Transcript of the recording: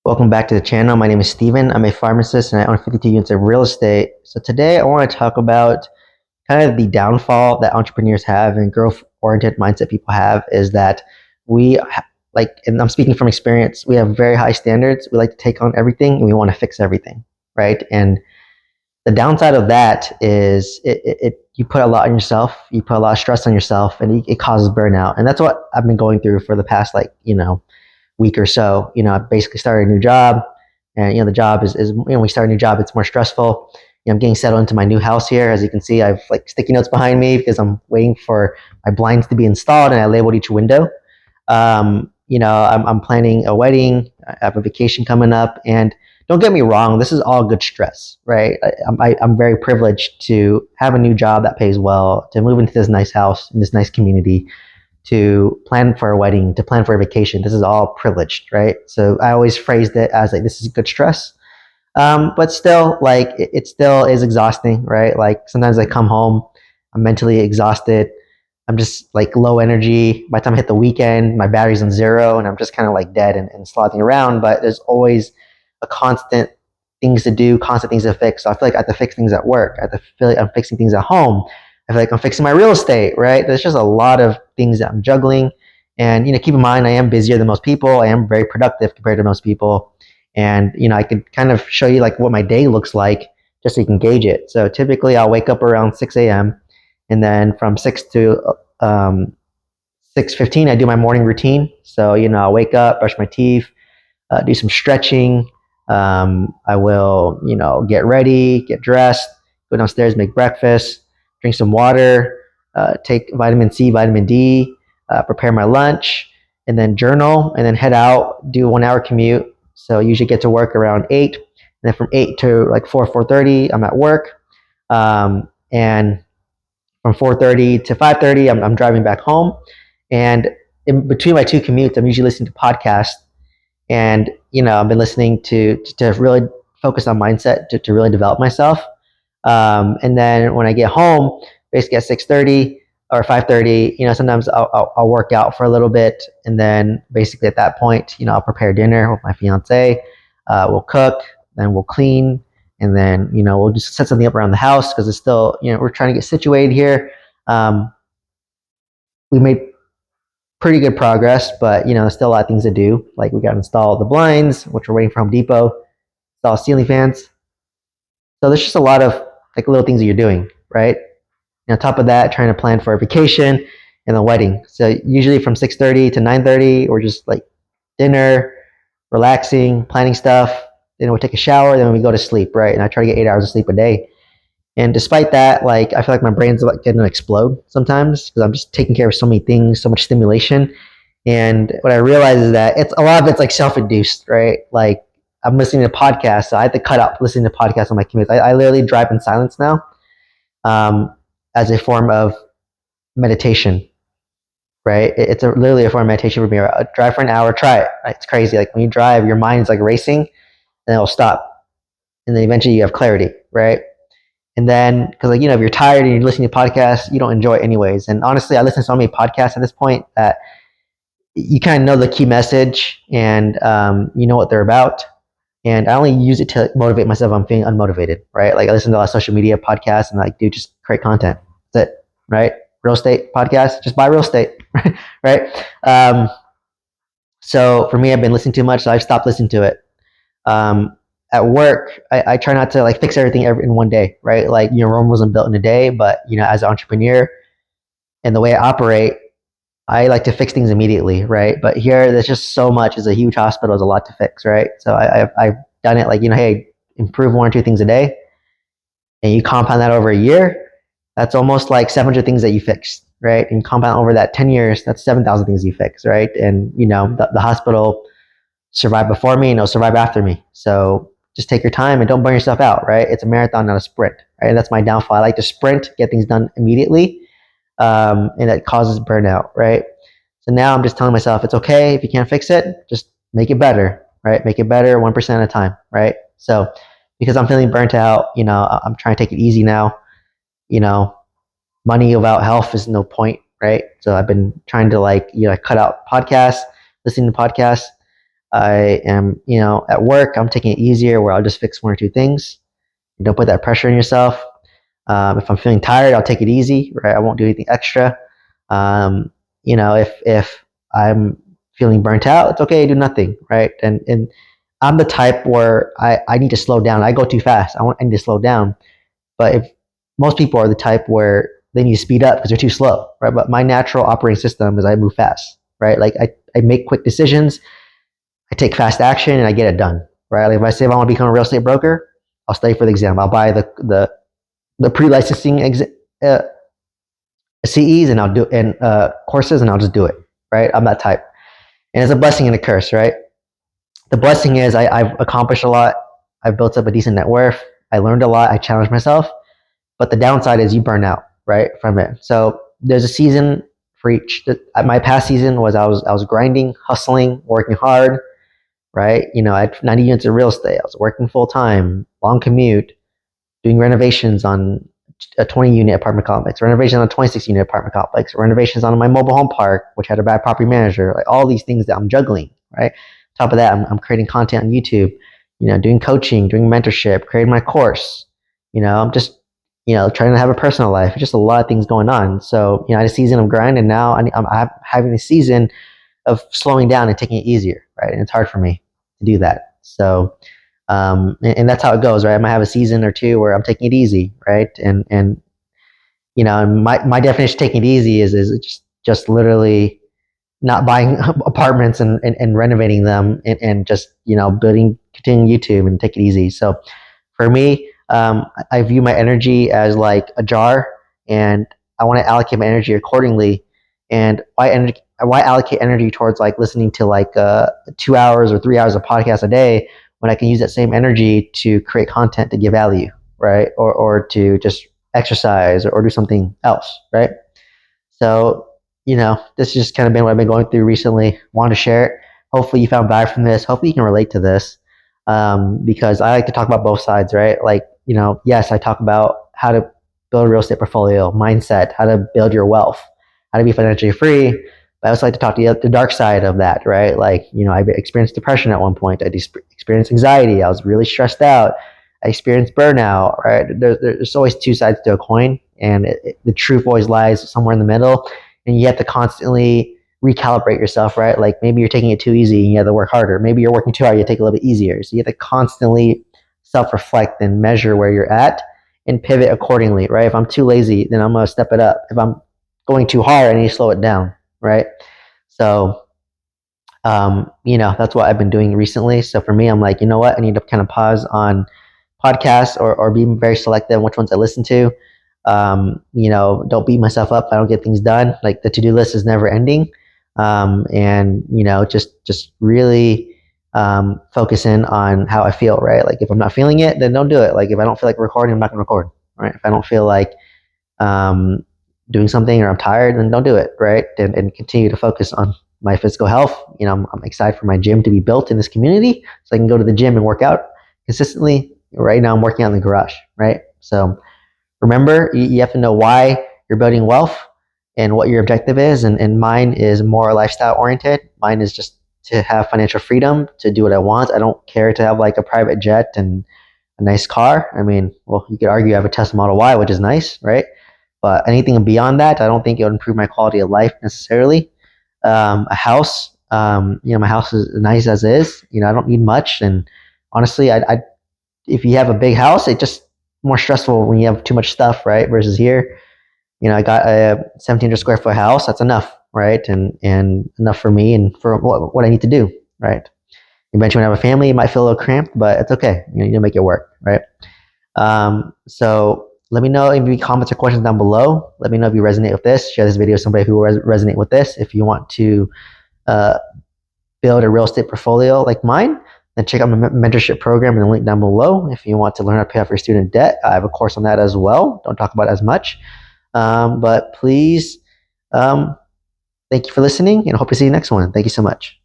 Welcome back to the channel. My name is Steven. I'm a pharmacist and I own 52 units of real estate. So today I want to talk about kind of the downfall that entrepreneurs have and growth-oriented mindset people have is that and I'm speaking from experience, we have very high standards. We like to take on everything and we want to fix everything, right? And the downside of that is you put a lot on yourself, you put a lot of stress on yourself, and it causes burnout. And that's what I've been going through for the past week or so. I basically started a new job, and the job is when we start a new job, it's more stressful. I'm getting settled into my new house here. As you can see, I've like sticky notes behind me because I'm waiting for my blinds to be installed, and I labeled each window. I'm planning a wedding. I have a vacation coming up, and don't get me wrong, this is all good stress, right? I'm very privileged to have a new job that pays well, to move into this nice house in this nice community, to plan for a wedding, to plan for a vacation. This is all privileged, right? So I always phrased it as like, this is good stress. But still, like, it still is exhausting, right? Like sometimes I come home, I'm mentally exhausted. I'm just like low energy. By the time I hit the weekend, my battery's on zero and I'm just kind of like dead and slothing around. But there's always a constant things to do, constant things to fix. So I feel like I have to fix things at work. I have to feel like I'm fixing things at home. I feel like I'm fixing my real estate, right? There's just a lot of things that I'm juggling. And, keep in mind, I am busier than most people. I am very productive compared to most people. And, I could kind of show you like what my day looks like just so you can gauge it. So typically I'll wake up around 6 a.m. And then from 6 to 6:15, I do my morning routine. So, I'll wake up, brush my teeth, do some stretching. I will, get ready, get dressed, go downstairs, make breakfast, drink some water, take vitamin C, vitamin D, prepare my lunch, and then journal, and then head out, do a 1 hour commute. So I usually get to work around 8, and then from 8 to like 4:30, I'm at work. And from 4:30 to 5:30, I'm driving back home. And in between my two commutes, I'm usually listening to podcasts. And, I've been listening to really focus on mindset to really develop myself. And then when I get home, basically at 6:30 or 5:30, sometimes I'll work out for a little bit. And then basically at that point, I'll prepare dinner with my fiance. We'll cook, then we'll clean. And then, we'll just set something up around the house because it's still, we're trying to get situated here. We made pretty good progress, but there's still a lot of things to do. Like we got to install the blinds, which we're waiting for Home Depot, install ceiling fans. So there's just a lot of like little things that you're doing, right? And on top of that, trying to plan for a vacation and a wedding. So usually from 6:30 to 9:30, we're just like dinner, relaxing, planning stuff. Then we take a shower, then we go to sleep, right? And I try to get 8 hours of sleep a day. And despite that, like I feel like my brain's like getting to explode sometimes because I'm just taking care of so many things, so much stimulation. And what I realize is that it's a lot of it's like self-induced, right? Like I'm listening to podcasts, so I have to cut out listening to podcasts on my commute. I literally drive in silence now, as a form of meditation, right? Literally a form of meditation for me. I drive for an hour, try it. Right? It's crazy. Like when you drive, your mind's like racing, and it'll stop, and then eventually you have clarity, right? And then, because if you're tired and you're listening to podcasts, you don't enjoy it anyways. And honestly, I listen to so many podcasts at this point that you kind of know the key message and you know what they're about. And I only use it to motivate myself if I'm feeling unmotivated, right? Like I listen to a lot of social media podcasts and like, dude, just create content. That's it, right? Real estate podcast, just buy real estate, right? So for me, I've been listening too much, so I've stopped listening to it. At work, I try not to like fix everything in one day, right? Like, Rome wasn't built in a day, but as an entrepreneur and the way I operate, I like to fix things immediately, right? But here, there's just so much. It's a huge hospital. There's a lot to fix, right? So I've done it like, hey, improve 1 or 2 things a day, and you compound that over a year. That's almost like 700 things that you fixed, right? And compound over that 10 years, that's 7,000 things you fixed, right? And the hospital survived before me, and it'll survive after me. So just take your time and don't burn yourself out, right? It's a marathon, not a sprint, right? And that's my downfall. I like to sprint, get things done immediately, and that causes burnout, right? So now I'm just telling myself it's okay if you can't fix it, just make it better, right? Make it better 1% at a time, right? So because I'm feeling burnt out, I'm trying to take it easy now. Money without health is no point, right? So I've been trying to cut out podcasts, listening to podcasts. I am, at work, I'm taking it easier where I'll just fix one or two things. You don't put that pressure on yourself. If I'm feeling tired, I'll take it easy, right? I won't do anything extra. If I'm feeling burnt out, it's okay to do nothing, right? And I'm the type where I need to slow down. I go too fast. I need to slow down. But if most people are the type where they need to speed up because they're too slow, right? But my natural operating system is I move fast, right? Like I make quick decisions, I take fast action, and I get it done, right? Like if I say if I want to become a real estate broker, I'll study for the exam. I'll buy the pre-licensing uh, CEs and I'll do and courses and I'll just do it, right? I'm that type, and it's a blessing and a curse, right? The blessing is I've accomplished a lot. I've built up a decent net worth. I learned a lot. I challenged myself. But the downside is you burn out, right, from it. So there's a season for each. My past season was I was grinding, hustling, working hard, right? I had 90 units of real estate. I was working full time, long commute, doing renovations on a 20 unit apartment complex, renovation on a 26 unit apartment complex, renovations on my mobile home park, which had a bad property manager, like all these things that I'm juggling, right? On top of that, I'm creating content on YouTube, doing coaching, doing mentorship, creating my course. I'm just, trying to have a personal life. Just a lot of things going on. So, I had a season of grind, and now I'm having a season of slowing down and taking it easier, right? And it's hard for me to do that. So, and that's how it goes, right? I might have a season or two where I'm taking it easy, right? And my definition of taking it easy is just literally not buying apartments and renovating them and just building, continuing YouTube and take it easy. So for me, I view my energy as like a jar, and I want to allocate my energy accordingly. And why allocate energy towards like listening to like 2 hours or 3 hours of podcast a day when I can use that same energy to create content to give value, right? Or to just exercise or do something else, right? So, this has just kind of been what I've been going through recently. Wanted to share it. Hopefully you found value from this. Hopefully you can relate to this. Because I like to talk about both sides, right? Like, yes, I talk about how to build a real estate portfolio, mindset, how to build your wealth, how to be financially free. But I also like to talk to the dark side of that, right? Like, I experienced depression at one point. I experienced anxiety. I was really stressed out. I experienced burnout, right? There's always two sides to a coin, and the truth always lies somewhere in the middle. And you have to constantly recalibrate yourself, right? Like maybe you're taking it too easy and you have to work harder. Maybe you're working too hard, you take it a little bit easier. So you have to constantly self-reflect and measure where you're at and pivot accordingly, right? If I'm too lazy, then I'm going to step it up. If I'm going too hard, I need to slow it down, right? So, that's what I've been doing recently. So for me, I'm like, you know what? I need to kind of pause on podcasts or be very selective on which ones I listen to. Don't beat myself up if I don't get things done. Like the to-do list is never ending. And just really focus in on how I feel, right? Like if I'm not feeling it, then don't do it. Like if I don't feel like recording, I'm not gonna record, right? If I don't feel like doing something or I'm tired, then don't do it, right? And continue to focus on my physical health. I'm excited for my gym to be built in this community so I can go to the gym and work out consistently. Right now I'm working out in the garage, right? So remember, you have to know why you're building wealth and what your objective is. And mine is more lifestyle oriented. Mine is just to have financial freedom, to do what I want. I don't care to have like a private jet and a nice car. I mean, well, you could argue I have a Tesla Model Y, which is nice, right? But anything beyond that, I don't think it would improve my quality of life necessarily. A house, my house is nice as is. I don't need much. And honestly, if you have a big house, it just more stressful when you have too much stuff, right? Versus here, I got a 1,700 square foot house. That's enough, right? And enough for me and for what I need to do, right? Eventually, when I have a family, it might feel a little cramped, but it's okay. You need to make it work, right? So let me know if you have comments or questions down below. Let me know if you resonate with this. Share this video with somebody who resonate with this. If you want to build a real estate portfolio like mine, then check out my mentorship program in the link down below. If you want to learn how to pay off your student debt, I have a course on that as well. Don't talk about it as much. But please, thank you for listening, and I hope to see you next one. Thank you so much.